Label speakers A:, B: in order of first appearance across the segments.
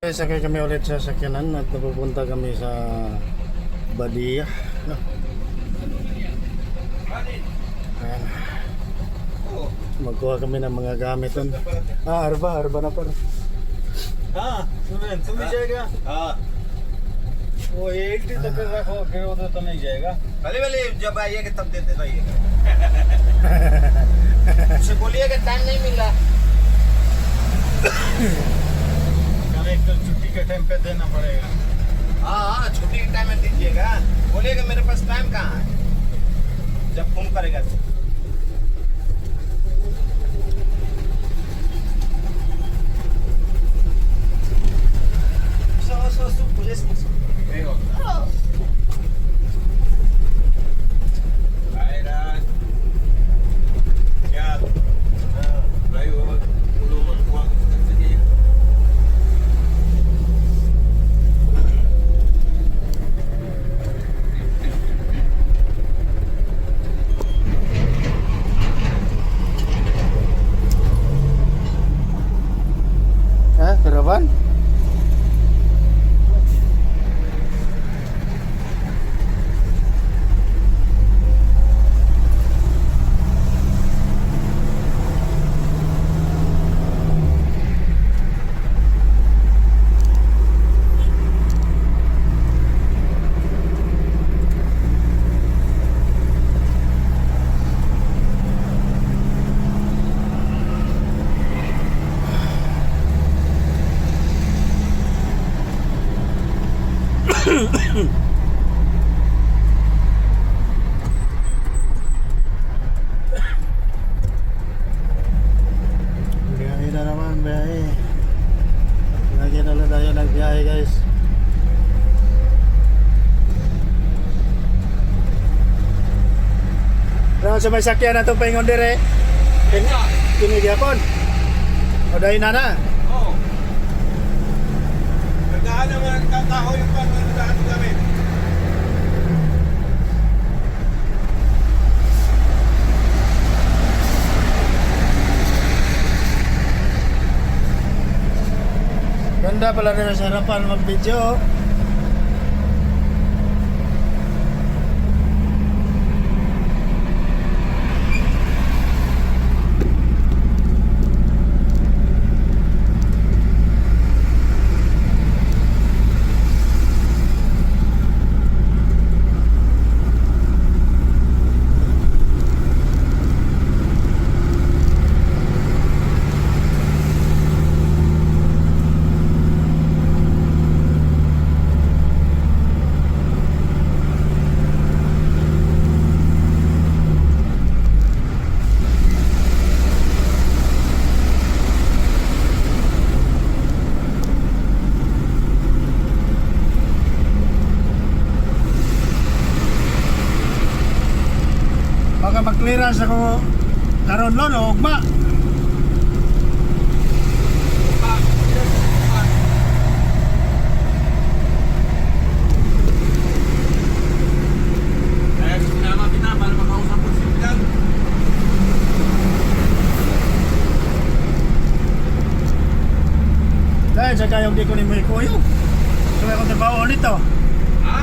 A: Sakay kami ulit sa sakyanan at napupunta kami sa Badia. Ayan. Magkuha kami ng mga gamit doon. Arba na par.
B: सुन तुम भी जाएगा वो एक दिन तक रखो फिर उधर तो नहीं जाएगा
C: पहले पहले जब आइएगा तब देते रहिएगा उसे बोलिएगा टाइम नहीं मिल रहा
B: कनेक्टर छुट्टी के टाइम पे देना पड़ेगा
C: हाँ छुट्टी के टाइम में दीजिएगा बोलिएगा मेरे पास टाइम कहाँ है जब फोन करेगा तो
A: Keraban? Biyahe na naman, biyahe. Lagi na lang tayo nagbiyahe, guys. Ano sa may sakyan na itong paingon dire? Kinigapon? O dahil na na?
C: Oo nagdaan naman nagtataho yung pag-nagdaan kami
A: Ganda pala rin sa harapan mag-video. Baka mag-clearance ako karon lo no ugma.
C: kaya sinama kita para makausap ko si Pilar
A: Dahil sa kayong di ko ni mo ikuyo. Sa may akong trabaho nito.
C: ha?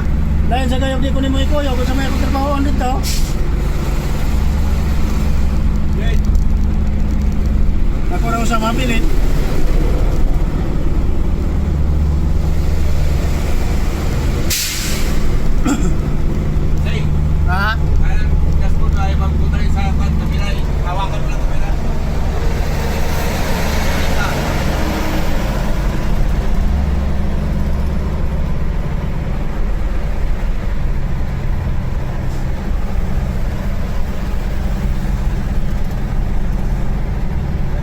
A: Dahil sa kayong di ko ni mo ikuyo. Kung sa may akong trabaho nito.
C: Yes.
A: Ako raw sa mabilit.
C: Say
A: Ha?
C: kaya gas mo tayo magpunta rin sa kamera hawakan mo lang kamera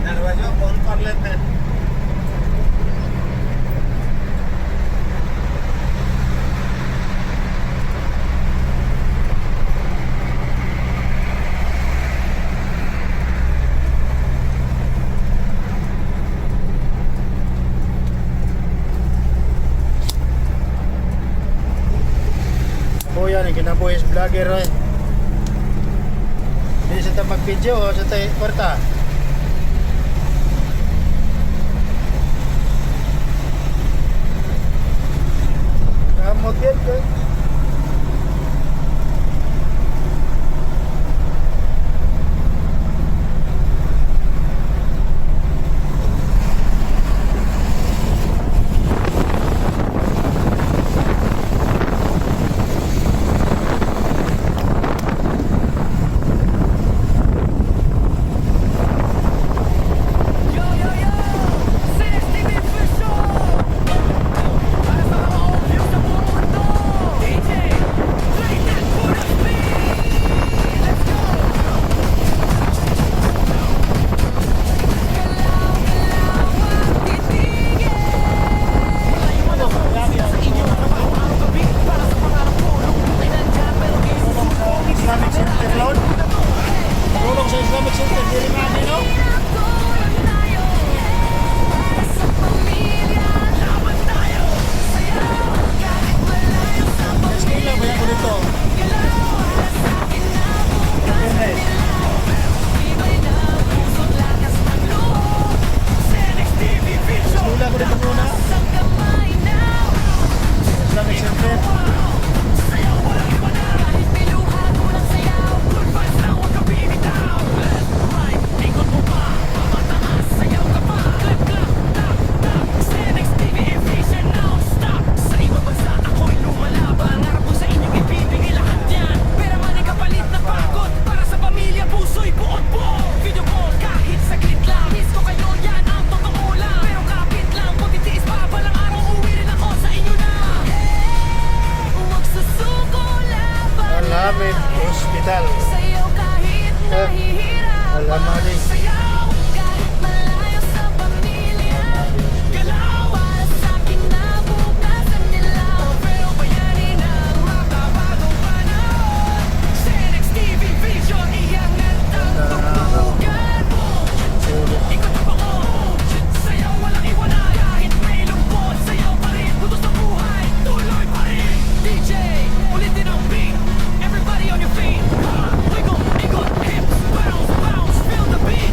C: दरवाजा फोन कर लेते हैं
A: Kuya ni kinabuhis vlogger eh. Hindi sa mag-video sa tayo kwarta. Kamot yan, guys.
D: Yo, yo, yo! CSTV official! Para sa mga views sa buong mundo! DJ, play that for the beat! Let's go! Galaw, galaw at titigil! Malayo na ako sa inyo araw-araw gabi para sa pangarap ko lumutuin nandyan pero isusuko
A: Islamic Center Lord. Tulong sa Islamic Center, di rin namin, no?
D: Tulong tayo para sa pamilya. Laban tayo, sayaw kahit malayo sa
A: Kailan ba yan ko dito?
D: galaw. Para sa akin na bukas
A: Okay.
D: iba'y na puso't lakas ng loob. Senex TV Vision,
A: Skula ko dito muna.
D: sa kamay now.
A: Islamic Center.
D: Sayaw walang iba na kahit may luha kulang sayaw. Good vibes lang huwag kang bibitaw. Left, right, ikot mo pa. Pamataas, sayaw ka pa. Clap, clap, tap, tap. Senex TV Vision non-stop. Sa ibang bansa ako'y lumalaban. Harap ko sa inyong ibibigay lahat yan. Pera man ay kapalit na pagod. Para sa pamilya, puso'y buot buo. Video call kahit saglit lang. Miss ko kayo, yan ang totoo lang. Pero kapit lang, kung titiis pa balang araw, uwi rin ako sa inyo na. Huwag susuko, laban
A: Al-Hamid Hospital.
D: sayaw kahit nahihirap.
A: Al-Hamadi.
D: Sayaw kahit malayo sa pamilya. Galaw para sa akin na bukas ang nilaw. Pero bayanin ang makabagong panahon. Senex TV Vision, iangat ang tugtugan mo. Ikot ang pako, sayaw walang iwanan. Kahit may lungkot, sayaw pa rin. Putos ng buhay, tuloy pa rin. DJ, ulitin ang beat. Everybody on your feet. Wiggle, ikot, hips, bounce, bounce. Feel the beat.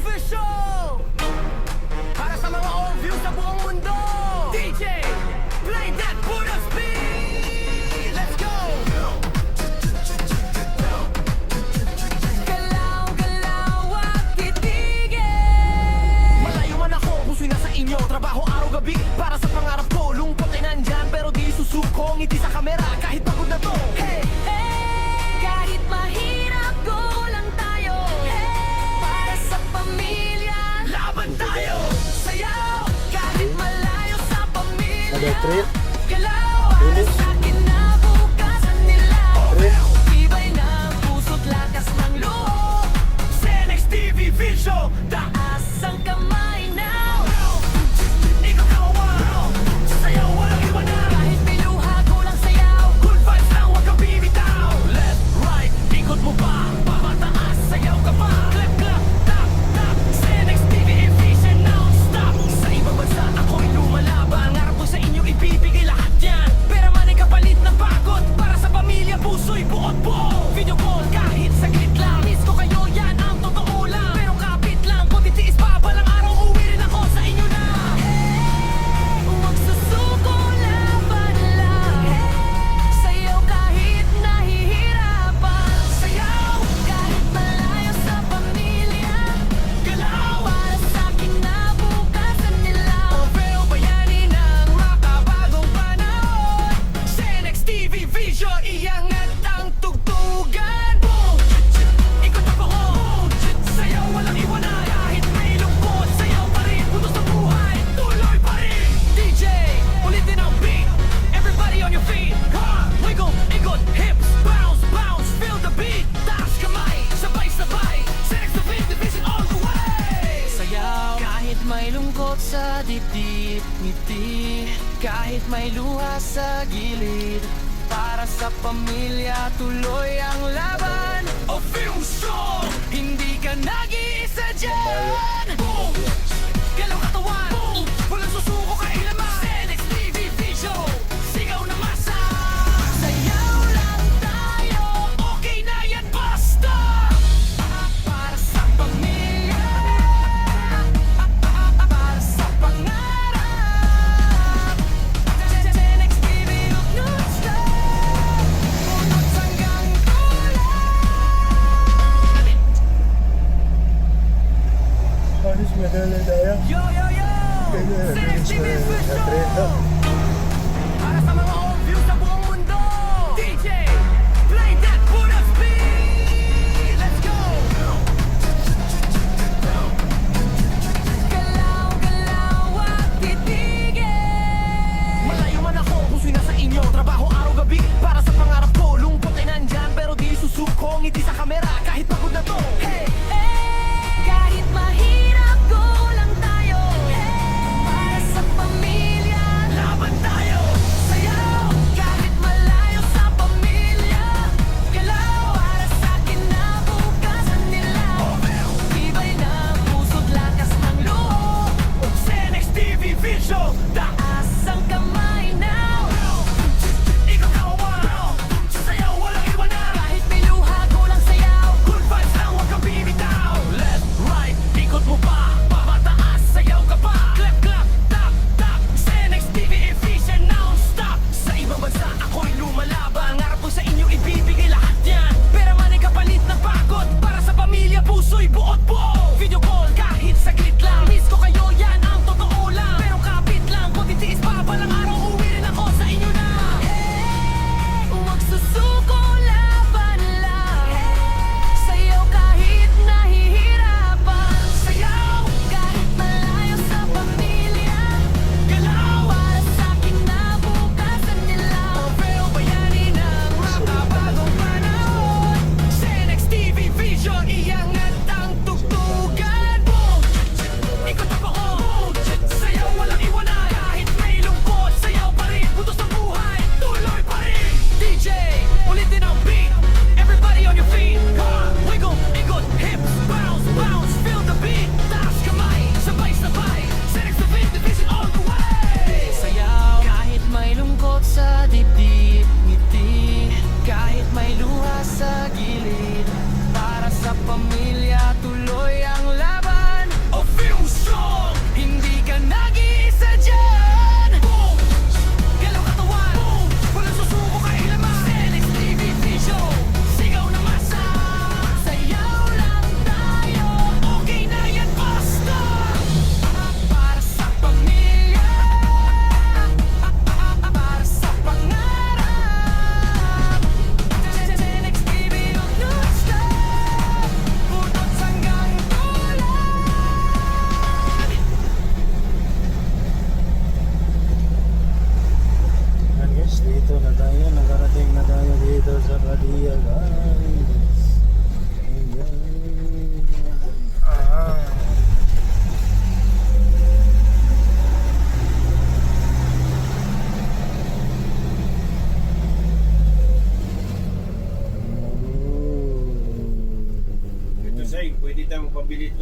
D: Official! Para sa mga all views sa buong mundo, DJ, play that Buddha speed! Let's go! Galaw, galaw at titigil. Malayo man ako, puso'y nasa inyo. Trabaho araw-gabi para sa pangarap ko. Lungkot ay nandyan pero di susuko. Ngiti sa kamera kahit pagod na to. Hey!
E: Kahit mahirap, go lang tayo. Para sa pamilya,
D: Laban tayo!
E: sayaw. Kahit malayo sa pamilya,
A: Ada trip.
E: galaw. Para sa kinabukasan nila, tibay ng puso't lakas ng loob.
D: Senex TV Vision,
E: Taas ang kamay now.
D: ikaw kawan. Sayaw, walang iwanan.
E: Kahit may luha, go lang sayaw.
D: Good vibes lang, huwag kang bibitaw. Left, right, ikot mo pa. Pamataas, sayaw ka pa. Clap, clap, tap, tap. Senex TV Vision, non-stop. Sa ibang bansa, ako'y lumalaban. Ngarap ko sa inyo, ibibigay lahat yan. Pera man ay kapalit ng pagod. Para sa pamilya, puso'y buot buo. Video call, kahit saglit lang. Miss ko kayo, yan ang totoo lang. Pero kapit lang, kung titiis pa, balang araw, uwi rin ako sa inyo na.
E: Huwag susuko, laban lang. Sayaw kahit nahihirapan.
D: Sayaw,
E: Kahit malayo sa pamilya,
D: galaw.
E: para sa kinabukasan nila.
D: Pero bayani ng makabagong panahon. Senex TV Vision, iangat ang tugtugan. Boom! Ikot ang pahon. Sayaw, walang iwanan. Kahit may lungkot, sayaw pa rin. Putos ng buhay, tuloy pa rin. DJ, ulitin ang beat. Everybody on your feet. Ha! Wiggle, ikot, hips, bounce, bounce. Feel the beat. Taas kamay, sabay-sabay. Senex TV Vision all the way. Sayaw, kahit may lungkot sa dibdib, ngiti. Kahit may luha sa gilid. Para sa pamilya, tuloy ang laban. O film song, hindi ka nag-iisa dyan. Boom! Galaw katawan. Boom! Walang susuko kailaman. Senex TV Vision, sigaw na masa. Sayaw lang tayo, okay na yan basta. Para sa pamilya, para sa pangarap.
E: Senex TV, non-stop. Punot hanggang
A: Ayos, madali tayo.
D: Yo, yo, yo! Senex TV Vision! Para sa mga all views sa buong mundo, DJ, play that Buddha speed! Let's go!
E: Galaw, galaw at titigil.
D: Malayo man ako, puso'y nasa inyo. Trabaho araw-gabi para sa pangarap ko. Lungkot ay nandyan pero di susuko. Ngiti sa kamera kahit pagod na to. Hey!
E: Kahit mahirap, go lang tayo. Para sa pamilya,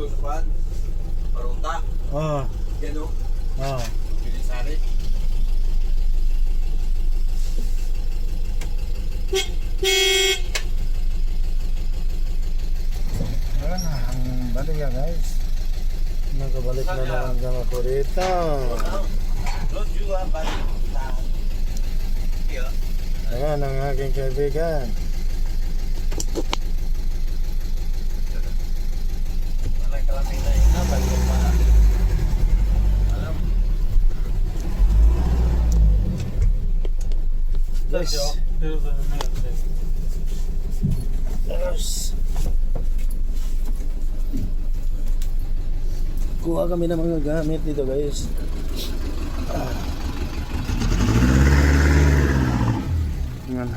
C: dito sa pan. Paruta.
A: Oh.
C: Yan o.
A: Oh.
C: Pilisari.
A: Ayan na, ang balik ya guys. Nakabalik na naman kami ko dito.
C: Lo juga balik. Iya.
A: Ayan ang aking kaibigan.
C: Malay kalamin na yun. Balik pa. Alam.
A: Yes. Yes. Kuha kami ng mga gamit dito guys. Yan.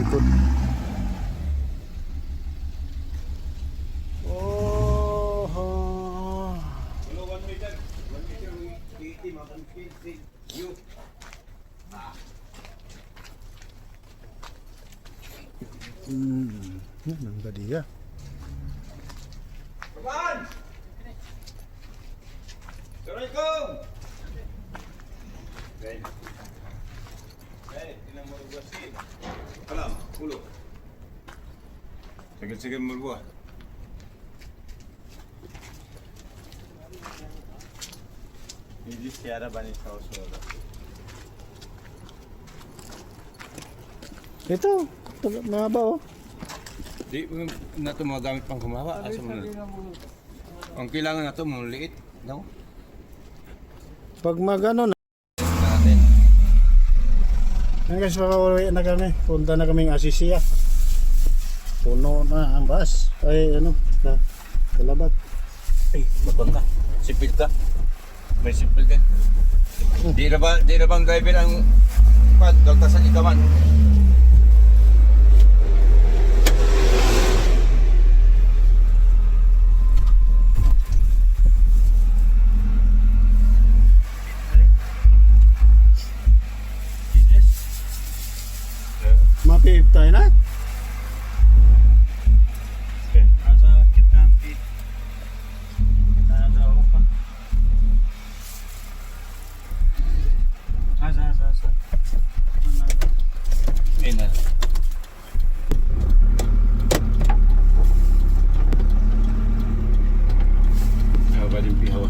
A: Ikot. Oh.
C: Hello, 1 meter. 1 meter. 80, mapag-50. You.
A: Yan ang badiya.
C: Kapan? Assalamualaikum. Baik. Baik, ina mo buat sih. Alam, ulo. Sagad-sagad mo buat. Hindi siya bani sa usulo.
A: Ito, mahaba oh.
C: Di na ito mga gamit pang kumawa. Asa mo na? Ang kailangan na ito, liit. No?
A: Pag magano na.
C: Natin.
A: Yan guys, makauwi na kami. Punta na kaming Asisia. Puno na ang bus. Ay ano, na kalabat.
C: Ay, bakon ka. Sipil ka. May sipil ka. Di na bang driver ang dagtasan ikaman?
A: Mapip tayo na.
B: Asa kita nanti kita ada open. Asa.
C: Ini na. Apa din pihawa?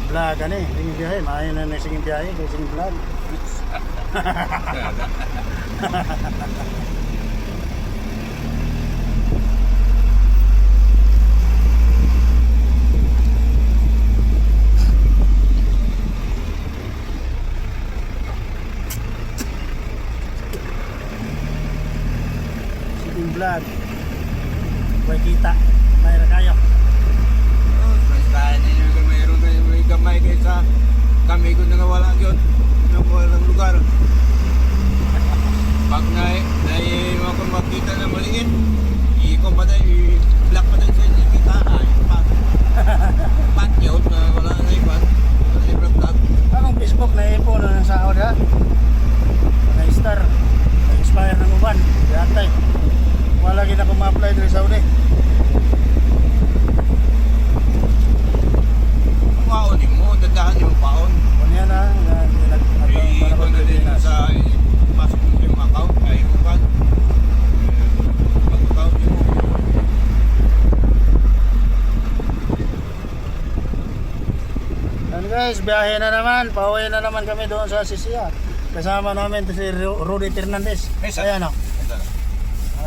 A: Vlog ani, sing biyahe, maayo na sing biyahe, sing vlog. Sing vlog. Buhay kita. Mayroon kayo.
C: Basta ninyo kung mayroon kayo may gamay kaysa kami kung nangawala yun ng walang lugar. Pag na kung makita na maliit, i-ikon pa tayo, i-block pa tayo sa inyo kita. Pat yun na wala na ipan. Kasi block.
A: Anong Facebook na ipo na sa Saudi ha? Na-star. Na-expire ng uban. Yatay. Wala kita kung ma-apply doon sa Saudi.
C: Paon mo, dadahan yung paon.
A: Kung yan ha,
C: I-ikon na din sa pasok mo yung account. Ay, upan. Mag-account mo.
A: And guys, biyahe na naman. Pauwi na naman kami doon sa Sisia. Kasama namin si Rudy Fernandez. Ayan o.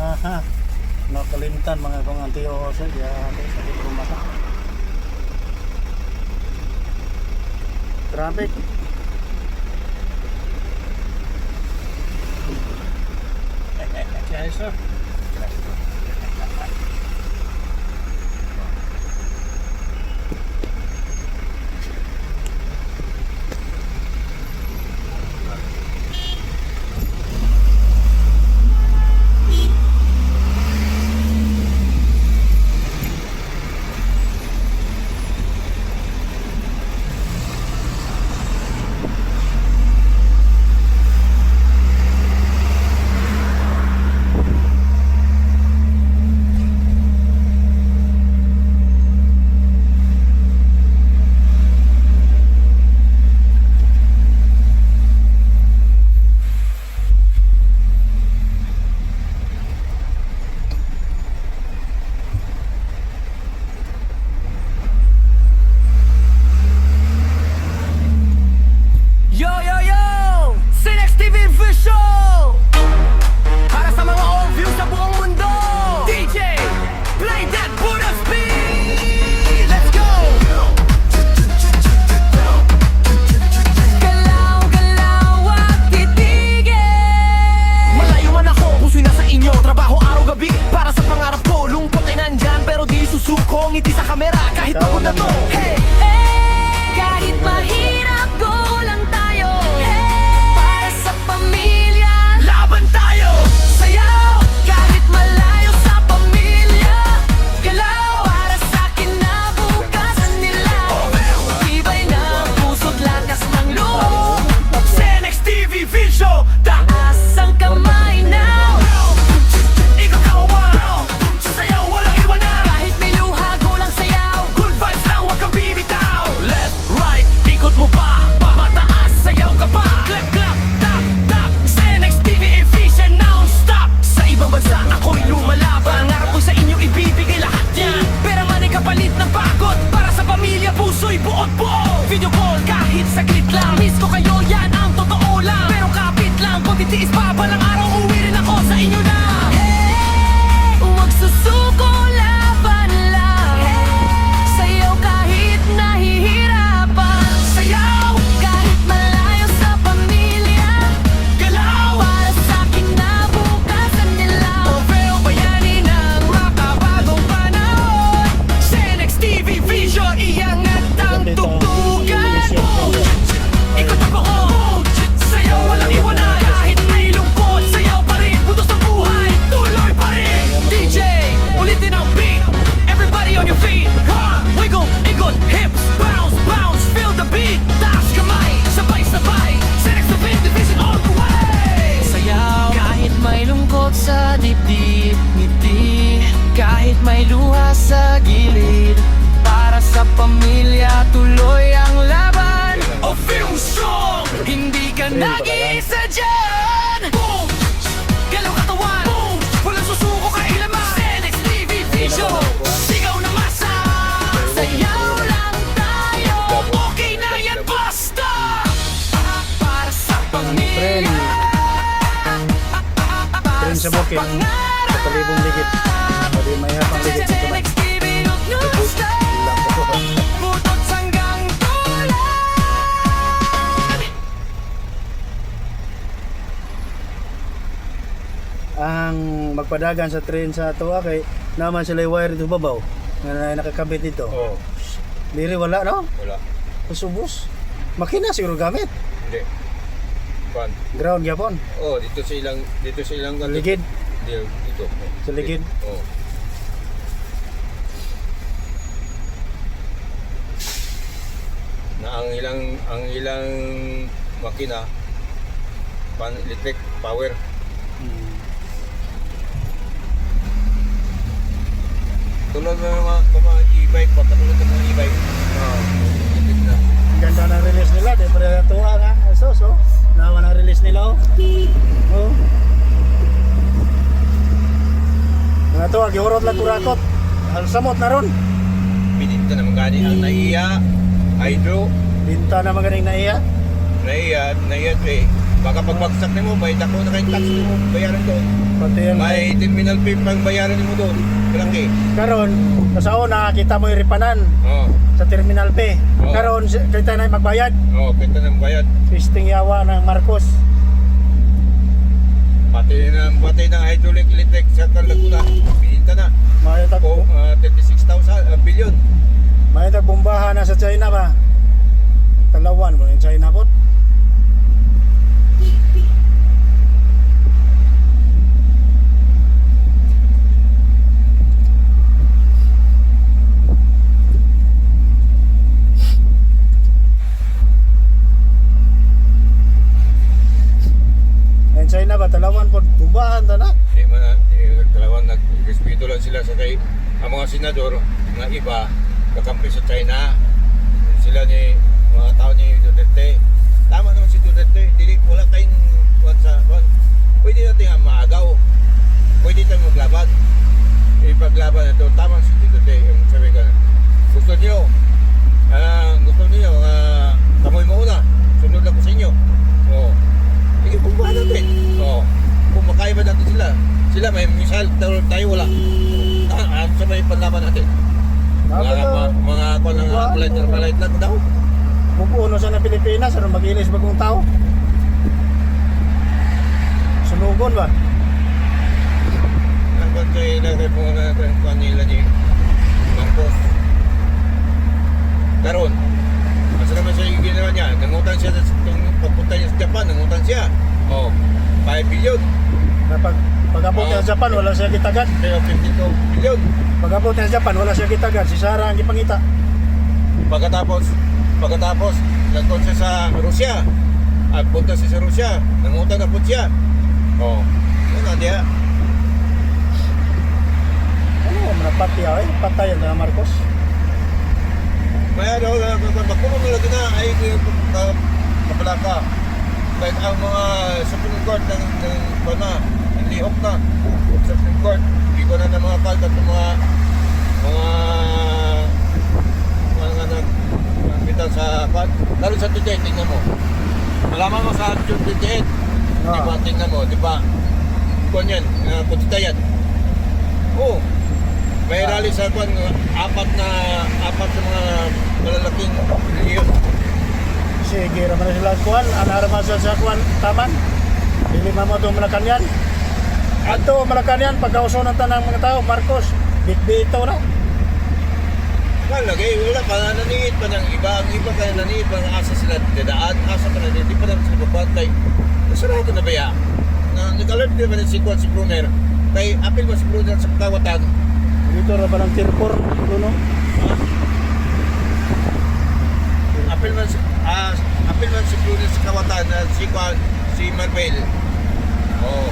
A: Aha. Nakalimtan mga kong antiyo sa rumah. Traffic.
B: Kaya
D: gabi para sa pangarap ko. Lungkot ay nandyan pero di susuko. Ngiti sa kamera kahit pagod na to. Hey!
E: Kahit mahirap, go lang tayo. Para sa pamilya,
D: Laban tayo!
E: sayaw. Kahit malayo sa pamilya, galaw. Para sa kinabukasan nila, tibay ng puso't lakas ng loob.
D: Senex TV Vision,
E: Taas ang kamay now.
D: ikaw kawawa. Sayaw, walang iwanan.
E: Kahit may luha, go lang sayaw.
D: Good vibes lang, huwag kang bibitaw. Left, right, ikot mo pa. Pamataas, sayaw ka pa. Clap, clap, tap, tap. Senex TV Efficient, non-stop. Sa ibang bansa, ako'y lumalaban. Pangarap ko sa inyo, ibibigay lahat yan. Pera man ay kapalit ng pagod. Para sa pamilya, puso'y buot-buo. Video call, kahit saglit lang. Miss ko kayo, yan ang totoo lang. Pero kapit lang, kung titiis pa, balang araw, uwi rin ako sa inyo na.
E: Huwag susuko, laban lang. Sayaw kahit nahihirapan.
D: Sayaw,
E: Kahit malayo sa pamilya,
D: galaw.
E: para sa kinabukasan nila.
D: Pero bayani ng makabagong panahon. Senex TV Vision, iangat ang tugtugan mo. Ikot ang buo, sayaw walang iwanan. Kahit may lungkot, sayaw pa rin. Butos ng buhay, tuloy pa rin. DJ, ulitin ang beat. Everybody on your feet. Wiggle, ikot, hips, bounce, bounce. Feel the beat. Taas kamay, sabay-sabay. Senex TV Division all the way. Sayaw,
E: Kahit may lungkot sa dibdib, ngiti. Kahit may luha sa gilid, para sa pamilya, tuloy ang laban.
D: o feel strong.
E: Hindi ka nag-iisa dyan.
D: Boom! Galaw katawan. Boom! Walang susuko kailaman. Senex TV Vision. Sigaw na masa.
E: Sayaw lang tayo.
D: Okay na yan, basta.
E: Para sa
A: Friend,
E: pamilya,
A: friend sa bukid. Sa talibong ligid. Pwede may hapang ligid sa kamay.
E: Senex TV, huwag nyo basta. Putot hanggang tulan.
A: Ang magpadagan sa train sa tuwa kay naman sila wire dito babaw na nakakabit dito.
C: Oo,
A: Diri wala no?
C: wala.
A: Usubos. Makina siguro gamit.
C: Hindi. Kuan.
A: Ground gyapon.
C: Oh, dito sa ilang
A: Ligid
C: Dito.
A: sa ligid.
C: Oh. Na ang ilang makina pan electric power. Tulad ng mga e-bike, patulad ng mga e-bike. Electric na.
A: Ang ganda ng release nila, di pa rin tuwa nga. So, nawa na release nila oh. Oh. Mga tuwa, giurot lang kurakot. Ang samot na ron.
C: Pininta naman gani ang naiya, hydro,
A: Binta na magaling na iya.
C: naiya eh. Baka pagbagsak nimo, bayad ako na kayong tax mo, bayaran doon.
A: Pati yung
C: May terminal fee pang bayaran mo doon. Malaki.
A: karon, sa una kita mo iripanan
C: Oo.
A: sa Terminal P.
C: Oh.
A: Karon kita na magbayad.
C: Oo, kita ng bayad.
A: Fisting yawa ng Marcos.
C: Pati ng hydraulic electric sa Laguna. Pininta na.
A: Mayatag
C: O 36,000 billion.
A: mayatag bombahan na sa China ba? Talawan mo yung China po. Yung China ba? Talawan po. Bombahan ta na.
C: Di man dalawang nagrespeto lang sila sa kay ang mga senador nga iba kakampi sa China. Sila ni mga tao ni Duterte. Tama naman si Duterte. Dili wala tayong pwede natin maagaw. Pwede tayong maglaban. Ipaglaban ito. Tama si Duterte. Yung sabi ko, gusto niyo kamoy mauna. Sunod ako sa inyo. Oo. Ibumbahan natin. Oo. Kung makaya ba natin sila? Sila may misal, tayo wala. Ano sa may panlaban natin? Mga malait lang daw.
A: Pupuno sa na Pilipinas, ano mag-ilis bagong tao? Sunugon ba?
C: Ang siya. Oh, 5 billion.
A: Na pag-abot niya sa Japan, wala siya gitagan.
C: Pero 52 billion.
A: Pag-abot niya sa Japan, wala siya gitagan. Si Sara ang gipangita.
C: Pagkatapos, nagkon siya sa Russia. At punta siya sa Russia. Nangutang na po siya. Oh, yun na diya.
A: Ano, manapati ay, patayan na Marcos.
C: Kaya daw, magkulong na lagi na ay kapalaka. Kahit ang mga Supreme Court ng lihok na. Supreme Court, hindi ko na ng mga kaltat ng mga bitaw sa kwan. Lalo sa 28, tingnan mo. Malaman mo sa 28, di ba, tingnan mo, di ba? Kwan yan, kutita yan. Oo. May rally sa kwan, apat na mga malalaking reliyon.
A: Sige, raman na sila kuhan. Anara masa sa kuhan, taman. Dili mo itong Malacanang. Ato, Malacanang, pagkauso ng tanang mga tao, Marcos, bit-bito na.
C: Lagay, wala pa, naniit pa ng iba. Ang iba kaya naniit pa ng asa sila dadaan. Asa pa na, hindi pa naman sila babantay. Nasarado na ba yan? Nag-alert din ba si Brunner? Kay apil mo si Brunner sa kawatan.
A: Dito na ba ng tirpor, Bruno?
C: Apil man si Brunner sa kawatan na si Marvel. Oh.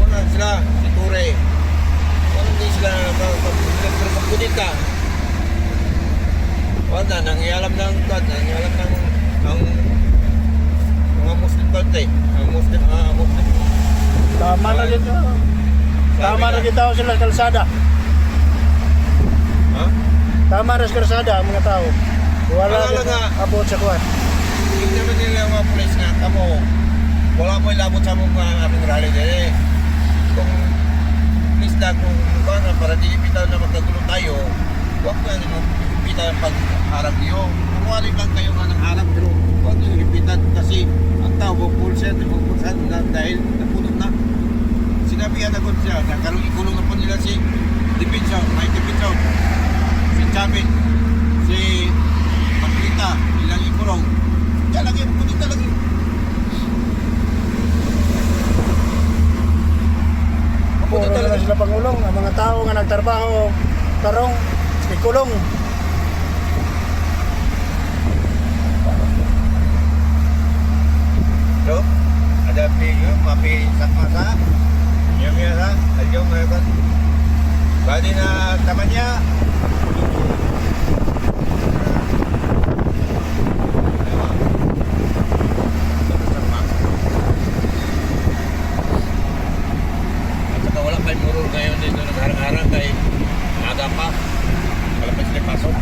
C: Wala sila, si Ture. Wala din sila magkudita. Wala, nangyalam ng mga Muslim country. Muslim.
A: Tama na dito. Tama na dito sila kalsada.
C: Ha?
A: Tama na sa kalsada ang mga tao. Wala
C: Wala
A: din
C: nga.
A: abot sa kuhan.
C: Hindi naman nila yung mga pulis nga, kamo, wala mo ilabot sa mga aming rally din eh. Kung pulis lang, kung ano, para di bitaw na magkagulo tayo, huwag na nyo ipitan ang pag-harap niyo. Kung wali lang kayo nga ng harap, pero huwag nyo ipitan kasi ang tao, bupulsan na dahil napunod na. Sinabihan ako siya, nakaroon ikulong na po nila si Dipinsaw, Mike Dipinsaw, si Chavin, si Maglita, ilang ikulong. Kaya lagi, punita lagi.
A: Puro na sila pangulong. Ang mga tao nga nagtrabaho, tarong, ikulong.
C: So, ada piyo, mapi sakmasa, yung yara, alyong ngayon. Bali na tamanya. At saka wala pa yung murul ngayon dito, nagharang-harang kay aga pa. Wala pa sila pasok.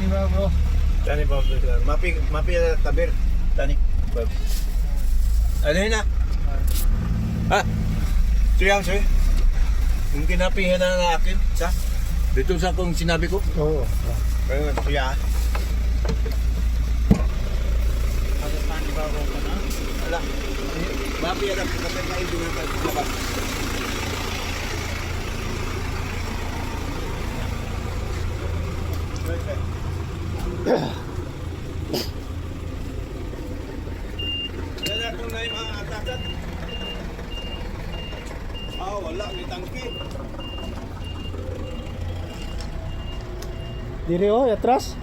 B: Bago.
C: Tani Bob. Mapi na tabir. Tani Bob. Ano yun na? Ha? Siyang siya. Kung kinapihan na akin, sa? Dito sa kung sinabi ko.
A: Oo.
C: Kaya siya.
B: Ada tani bago ka na.
C: Ala. Mapi na kapag kayo dinatag sa labas. Yan ako na yung mga atakat. Wala, may tangki.
A: Diri oh, atras.